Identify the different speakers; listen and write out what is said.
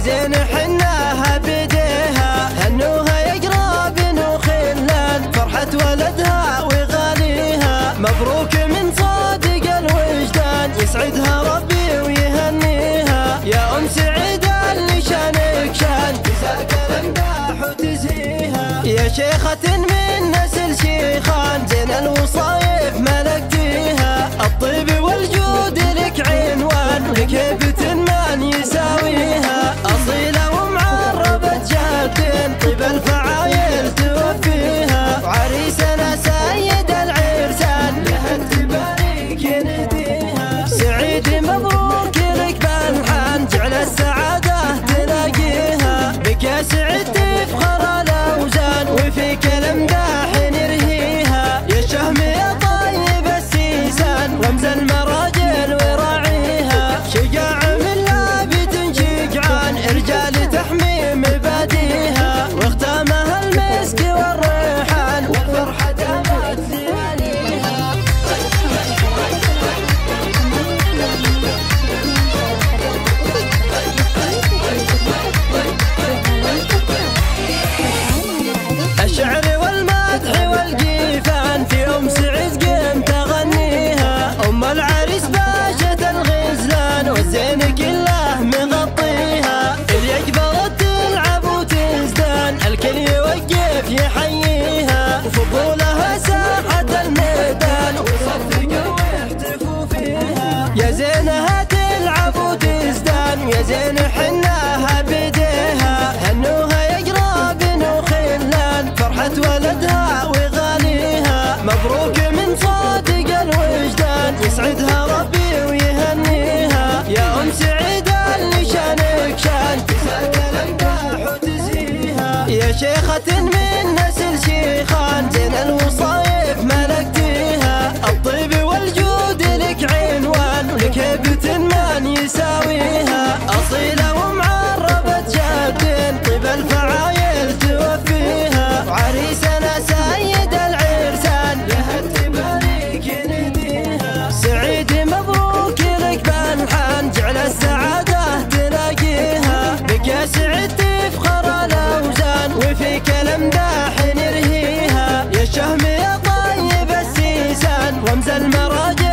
Speaker 1: زين حناها بيديها، هنوها يقرب وخلان فرحة ولدها وغاليها. مبروك من صادق الوجدان، يسعدها ربي ويهنيها. يا أم سعيدة اللي شانك شان، جزاك الامداح وتزهيها. يا شيخة من نسل شيخان، زين الوصايف ملكتيها. الطيب والجود لك عنوان، لك هيبة من يساويها. أصيلة ومعربة جادين، طيب الفعايل توفيها. وعريسنا سيد العرسان، لها تبارك يناديها. سعيد مبروك لك بالحان، جعل السعادة تلاقيها. بك يا سعيد تفخر الأوزان، وفيك الامداح نرهيها. يا شهم يا طيب السيسان، رمز المراجل وراعيها. شجاع من لابد شجعان، رجال تحمي مباديها. واختامها المسك والريحان، والفرحة دامت لياليها. الشعر والمدح والجيفان، في أم سعيد قمت أغنيها. أم العريس باشة الغزلان، والزين كله مغطيها. اللي أجبرت تلعب وتزدان، الكل يوقف يحييها. وفضولها ساحة الميدان، وصفقوا واحتفوا فيها. يا زينها تلعب وتزدان، يا زين حناها بيديها. هنوها يقرب وخلان فرحة ولدها وغاليها. مبروك من صادق الوجدان، يسعدها ربي ويهنيها. يا أم سعيدة اللي شانك شان، جزاك الامداح وتزهيها. يا شيخة من نسل شيخان، زين الوصايف ملكتيها. الطيب والجود لك عنوان، ولك هيبة من يساويها. أصيلة ومعربة جادين، طيب الفعايل توفيها. وعريسنا سيد العرسان، لها تبارك يناديها. سعيد مبروك لك بالحان، جعل السعادة تلاقيها. بك يا سعيد تفخر الأوزان، وفيك الامداح نرهيها. يا شهم يا طيب السيسان، رمز المراجل